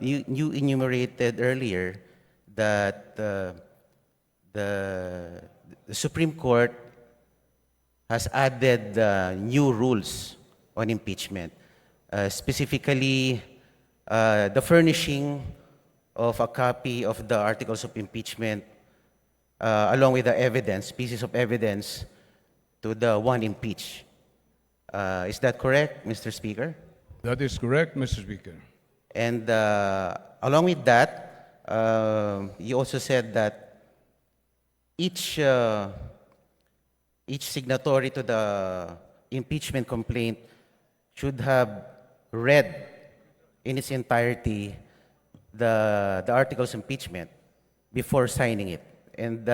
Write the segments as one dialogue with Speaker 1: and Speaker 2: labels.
Speaker 1: you enumerated earlier that the, the Supreme Court has added new rules on impeachment, specifically the furnishing of a copy of the articles of impeachment along with the evidence, pieces of evidence to the one impeached. Is that correct, Mr. Speaker?
Speaker 2: That is correct, Mr. Speaker.
Speaker 1: And along with that, you also said that each signatory to the impeachment complaint should have read in its entirety the articles of impeachment before signing it. And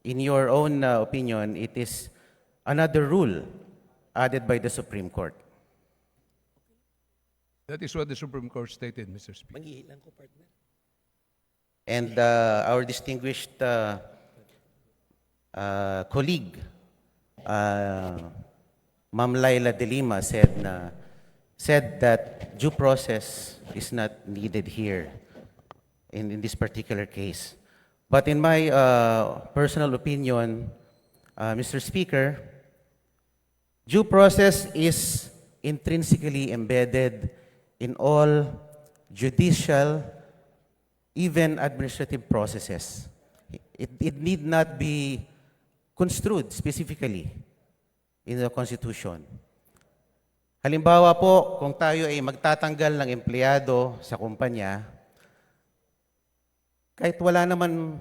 Speaker 1: in your own opinion, it is another rule added by the Supreme Court.
Speaker 2: That is what the Supreme Court stated, Mr. Speaker.
Speaker 1: And our distinguished colleague, Ma'am Laila de Lima, said that due process is not needed here in this particular case. But in my personal opinion, Mr. Speaker, due process is intrinsically embedded in all judicial, even administrative processes. It need not be construed specifically in the Constitution. Halimbawa po, kung tayo ay magtatanggal ng empleyado sa kumpanya, kahit wala naman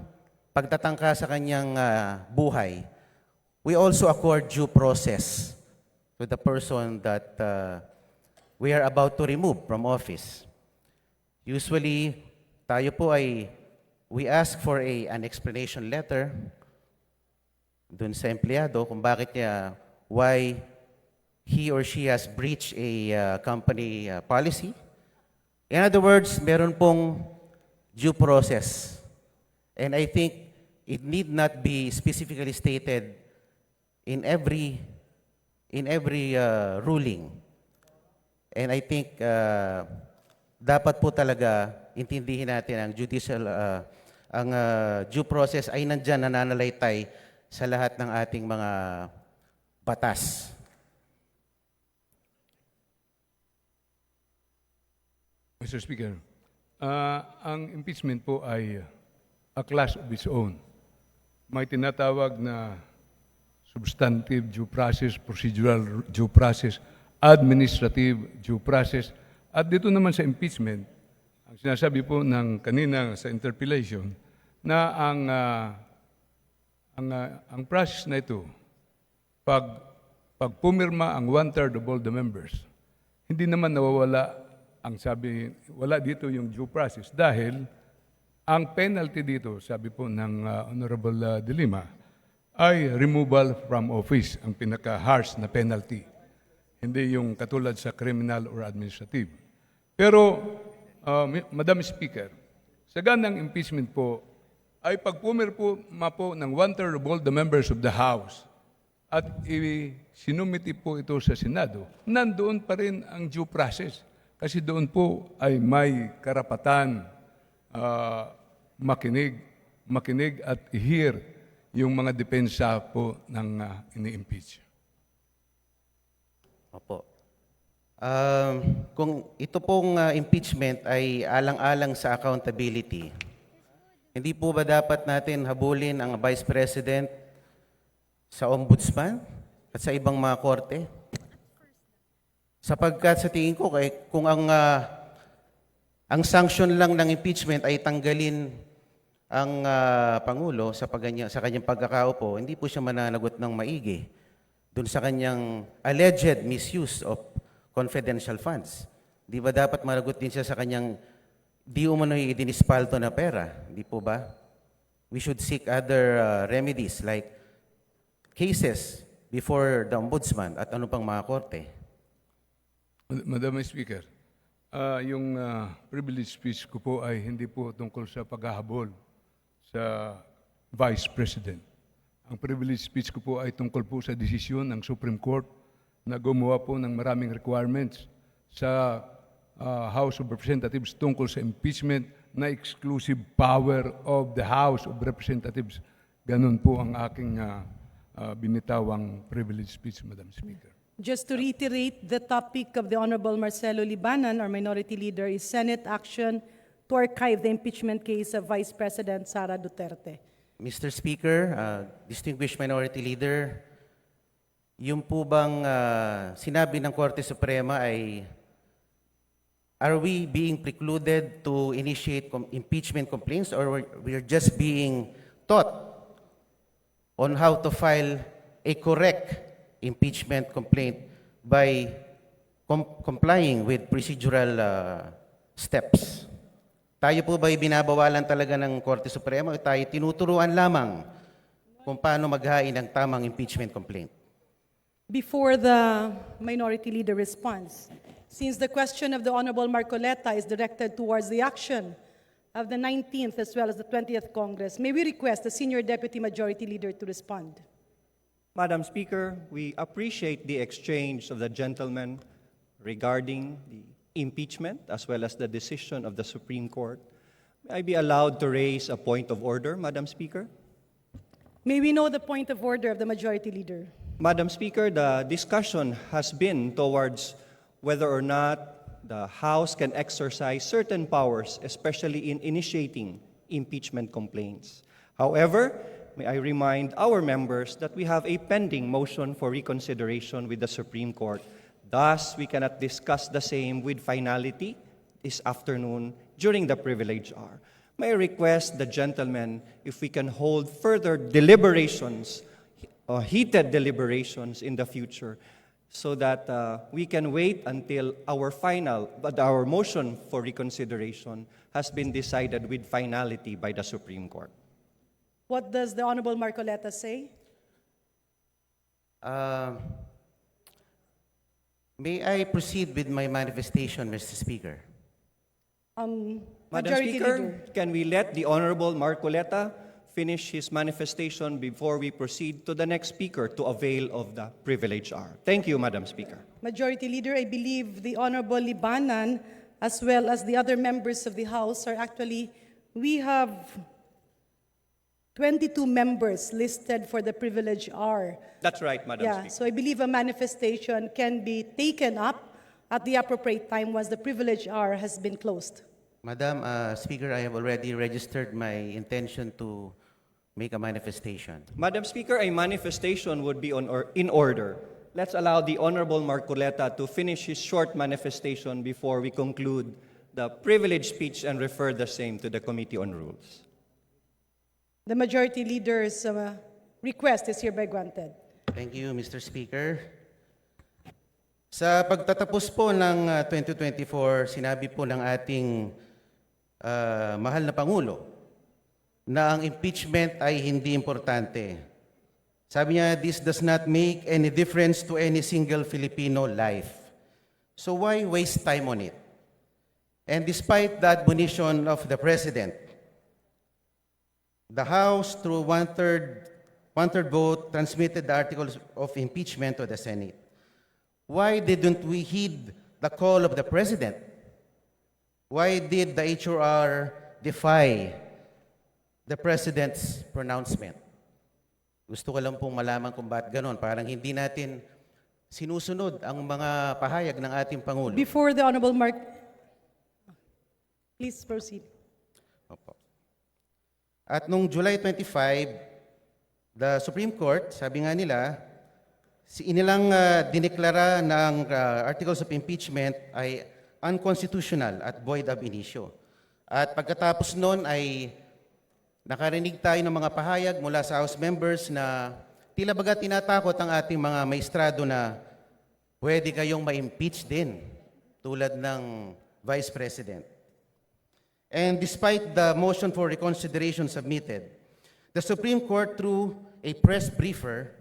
Speaker 1: pagtatangka sa kanyang buhay, we also accord due process to the person that we are about to remove from office. Usually, tayo po we ask for an explanation letter dun sa empleyado kung bakit niya, why he or she has breached a company policy. In other words, meron pong due process. And I think it need not be specifically stated in every ruling. And I think dapat po talaga intindihin natin ang judicial, ang due process ay nandyan, nananalaytay sa lahat ng ating mga batas.
Speaker 2: Mr. Speaker, ang impeachment po ay a class of its own. May tinatawag na substantive due process, procedural due process, administrative due process. At dito naman sa impeachment, ang sinasabi po ng kanina sa interpellation na ang process na ito, pag pumirma ang 1/3 of all the members, hindi naman nawawala ang sabi, wala dito yung due process dahil ang penalty dito, sabi po ng Honorable De Lima, ay removal from office, ang pinaka-harsh na penalty. Hindi yung katulad sa criminal or administrative. Pero, Madam Speaker, sa ganang impeachment po, ay pag pumirma po ng 1/3 of all the members of the House at sinumiti po ito sa Senado, nandoon pa rin ang due process. Kasi doon po ay may karapatan makinig at i-hear yung mga depensa po ng ini-impeach.
Speaker 1: Opo. Kung ito pong impeachment ay alang-alang sa accountability, hindi po ba dapat natin habulin ang Vice President sa Ombudsman at sa ibang mga korte? Sapagkat sa tingin ko, kung ang sanction lang ng impeachment ay tanggalin ang Pangulo sa kanyang pagkakaupo, hindi po siya mananagot ng maigi dun sa kanyang alleged misuse of confidential funds. Di ba dapat managot din siya sa kanyang di umano'y idinispalto na pera? Di po ba? We should seek other remedies like cases before the Ombudsman at ano pang mga korte.
Speaker 2: Madam Speaker, yung privilege speech ko po ay hindi po tungkol sa paghahabol sa Vice President. Ang privilege speech ko po ay tungkol po sa desisyon ng Supreme Court na gumawa po ng maraming requirements sa House of Representatives tungkol sa impeachment na exclusive power of the House of Representatives. Ganun po ang aking binitawang privilege speech, Madam Speaker.
Speaker 3: Just to reiterate, the topic of the Honorable Marcelo Libanan, our Minority Leader, is Senate action to archive the impeachment case of Vice President Sara Duterte.
Speaker 1: Mr. Speaker, distinguished Minority Leader, yung po bang sinabi ng Korte Suprema ay are we being precluded to initiate impeachment complaints or we're just being taught on how to file a correct impeachment complaint by complying with procedural steps? Tayo po ba'y binabawalan talaga ng Korte Suprema o tayo tinuturuan lamang kung paano maghain ng tamang impeachment complaint?
Speaker 3: Before the Minority Leader responds, since the question of the Honorable Marcoleta is directed towards the action of the 19th as well as the 20th Congress, may we request the Senior Deputy Majority Leader to respond?
Speaker 4: Madam Speaker, we appreciate the exchange of the gentlemen regarding the impeachment as well as the decision of the Supreme Court. May I be allowed to raise a point of order, Madam Speaker?
Speaker 3: May we know the point of order of the Majority Leader?
Speaker 4: Madam Speaker, the discussion has been towards whether or not the House can exercise certain powers, especially in initiating impeachment complaints. However, may I remind our members that we have a pending motion for reconsideration with the Supreme Court. Thus, we cannot discuss the same with finality this afternoon during the privilege hour. May I request the gentlemen if we can hold further deliberations, heated deliberations in the future, so that we can wait until our motion for reconsideration has been decided with finality by the Supreme Court.
Speaker 3: What does the Honorable Marcoleta say?
Speaker 1: May I proceed with my manifestation, Mr. Speaker?
Speaker 4: Madam
Speaker 3: Majority
Speaker 4: Speaker,
Speaker 3: Leader.
Speaker 4: can we let the Honorable Marcoleta finish his manifestation before we proceed to the next speaker to avail of the privilege hour? Thank you, Madam Speaker.
Speaker 3: Majority Leader, I believe the Honorable Libanan as well as the other members of the House are actually, we have 22 members listed for the privilege hour.
Speaker 4: That's right, Madam
Speaker 3: Yeah,
Speaker 4: Speaker.
Speaker 3: so I believe a manifestation can be taken up at the appropriate time once the privilege hour has been closed.
Speaker 1: Madam Speaker, I have already registered my intention to make a manifestation.
Speaker 4: Madam Speaker, a manifestation would be in order. Let's allow the Honorable Marcoleta to finish his short manifestation before we conclude the privilege speech and refer the same to the Committee on Rules.
Speaker 3: The Majority Leader's request is hereby granted.
Speaker 1: Thank you, Mr. Speaker. Sa pagtatapos po ng 2024, sinabi po ng ating mahal na Pangulo na ang impeachment ay hindi importante. Sabi niya, this does not make any difference to any single Filipino life. So why waste time on it? And despite the admonition of the President, the House, through one-third vote, transmitted the articles of impeachment to the Senate. Why didn't we heed the call of the President? Why did the HRR defy the President's pronouncement? Gusto ko lang pong malaman kung bakit ganon. Parang hindi natin sinusunod ang mga pahayag ng ating Pangulo.
Speaker 3: Before the Honorable please proceed.
Speaker 1: Opo. At nung July 25, the Supreme Court, sabi nga nila, inilang dineklara ng articles of impeachment ay unconstitutional at void ab initio. At pagkatapos noon ay nakarinig tayo ng mga pahayag mula sa House members na tila baga tinatakot ang ating mga maestrado na pwede kayong ma-impeach din tulad ng Vice President. And despite the motion for reconsideration submitted, the Supreme Court, through a press briefer,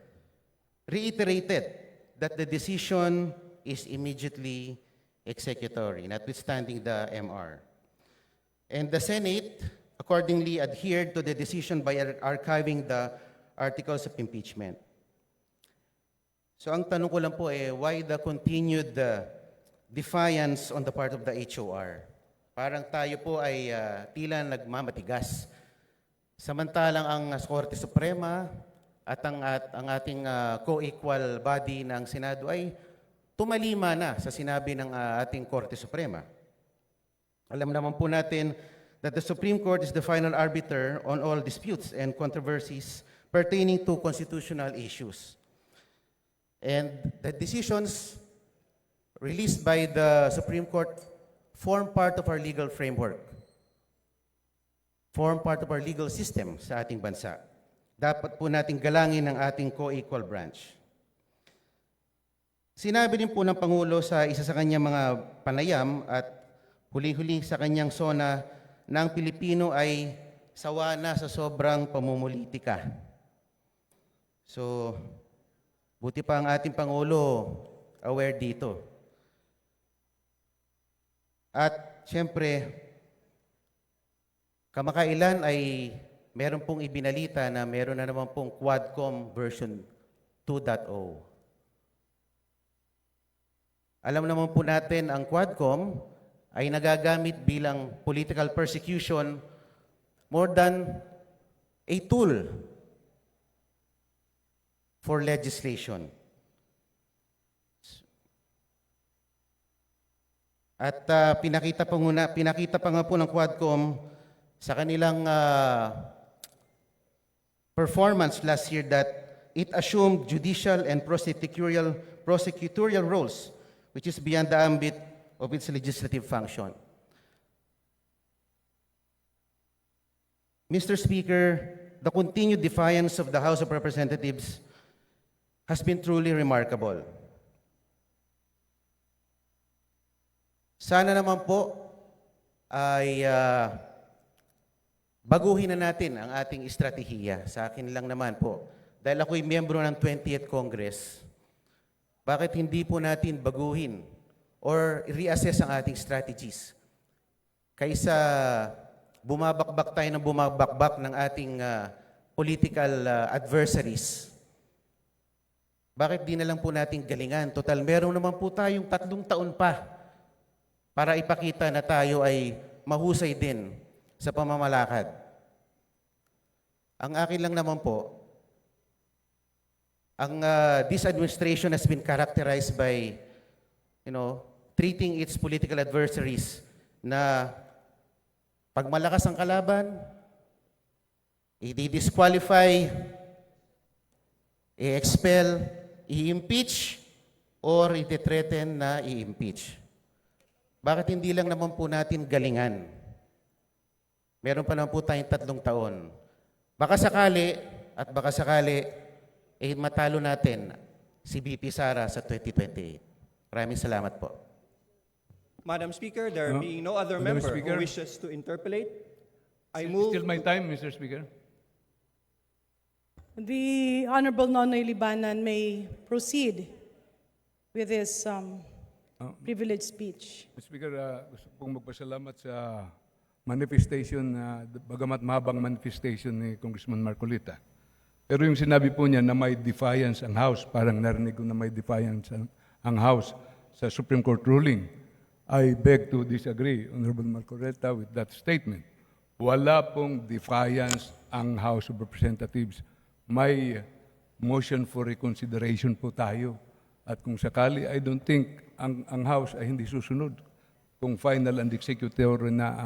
Speaker 1: reiterated that the decision is immediately executory, notwithstanding the MR. And the Senate accordingly adhered to the decision by archiving the articles of impeachment. So ang tanong ko lang po why the continued defiance on the part of the HOR. Parang tayo po ay tila nagmamatigas. Samantalang ang Korte Suprema at ang ating co-equal body ng Senado ay tumalima na sa sinabi ng ating Korte Suprema. Alam naman po natin that the Supreme Court is the final arbiter on all disputes and controversies pertaining to constitutional issues. And the decisions released by the Supreme Court form part of our legal framework, form part of our legal system sa ating bansa. Dapat po nating galangin ang ating co-equal branch. Sinabi din po ng Pangulo sa isa sa kanyang mga panayam at huli-huli sa kanyang sona na ang Pilipino ay sawa na sa sobrang pamumulitika. So, buti pa ang ating Pangulo aware dito. At siyempre, kamakailan ay meron pong ibinalita na meron na naman pong Quadcom version 2.0. Alam naman po natin ang Quadcom ay nagagamit bilang political persecution more than a tool for legislation. At pinakita pa nga po ng Quadcom sa kanilang performance last year that it assumed judicial and prosecutorial roles, which is beyond the ambit of its legislative function. Mr. Speaker, the continued defiance of the House of Representatives has been truly remarkable. Sana naman po ay baguhin na natin ang ating estratehiya. Sa akin lang naman po. Dahil ako'y miyembro ng 20th Congress, bakit hindi po natin baguhin or reassess ang ating strategies? Kaysa bumabakbak tayo ng bumabakbak ng ating political adversaries. Bakit di na lang po natin galingan? Total, meron naman po tayong 3 taon pa para ipakita na tayo ay mahusay din sa pamamalakad. Ang akin lang naman po, this administration has been characterized by, treating its political adversaries na pag malakas ang kalaban, i-disqualify, i-expel, i-impeach, or i-threaten na i-impeach. Bakit hindi lang naman po natin galingan? Meron pa naman po tayong 3 taon. Baka sakali, matalo natin si VP Sara sa 2028. Maraming salamat po.
Speaker 4: Madam Speaker, there being no other
Speaker 2: Madam
Speaker 4: member
Speaker 2: Speaker.
Speaker 4: who wishes to interpolate, I move
Speaker 2: Still my time, Mr. Speaker.
Speaker 3: The Honorable Nonoy Libanan may proceed with his privileged speech.
Speaker 2: Mr. Speaker, gusto kong magpasalamat sa manifestation bagamat mahabang manifestation ni Congressman Marcolita. Pero yung sinabi po niya na may defiance ang House, parang narinig ko na may defiance ang House sa Supreme Court ruling. I beg to disagree, Honorable Marcolita, with that statement. Wala pong defiance ang House of Representatives. May motion for reconsideration po tayo. At kung sakali, I don't think ang House ay hindi susunod kung final and executory na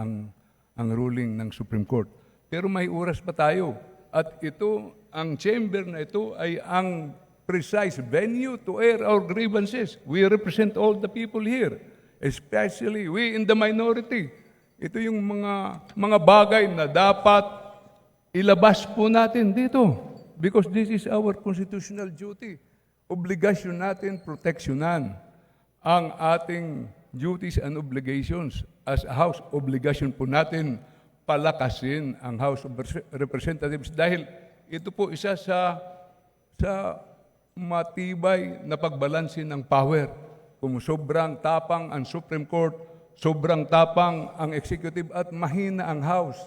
Speaker 2: ang ruling ng Supreme Court. Pero may oras pa tayo. At ito, ang chamber na ito ay ang precise venue to air our grievances. We represent all the people here, especially we in the minority. Ito yung mga bagay na dapat ilabas po natin dito because this is our constitutional duty. Obligasyon natin proteksyonan ang ating duties and obligations as a House. Obligasyon po natin palakasin ang House of Representatives dahil ito po isa sa matibay na pagbalansin ng power. Kung sobrang tapang ang Supreme Court, sobrang tapang ang Executive at mahina ang House,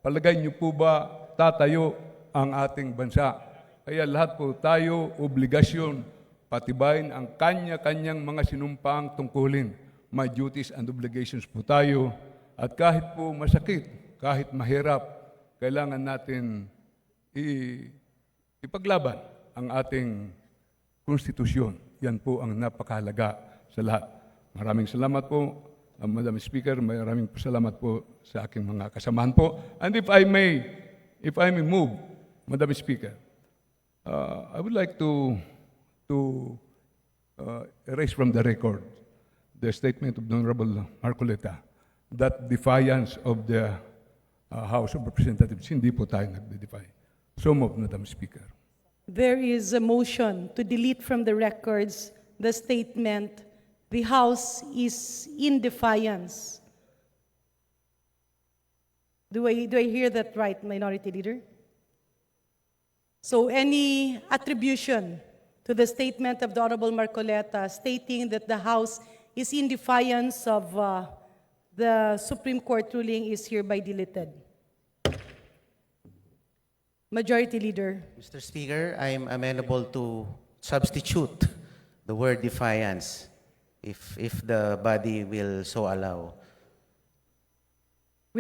Speaker 2: palagay niyo po ba tatayo ang ating bansa? Kaya lahat po tayo obligasyon patibayin ang kanya-kanyang mga sinumpang tungkulin. may duties and obligations po tayo. At kahit po masakit, kahit mahirap, kailangan natin ipaglaban ang ating konstitusyon. Yan po ang napakahalaga sa lahat. Maraming salamat po, Madam Speaker. Maraming salamat po sa aking mga kasamahan po. And if I may move, Madam Speaker, I would like to erase from the record the statement of the Honorable Marcoleta that defiance of the House of Representatives. Hindi po tayo nagde-defy. So move, Madam Speaker.
Speaker 3: There is a motion to delete from the records the statement, "The House is in defiance." Do I hear that right, Minority Leader? So any attribution to the statement of the Honorable Marcoleta stating that the House is in defiance of the Supreme Court ruling is hereby deleted. Majority Leader.
Speaker 1: Mr. Speaker, I am amenable to substitute the word defiance if the body will so allow.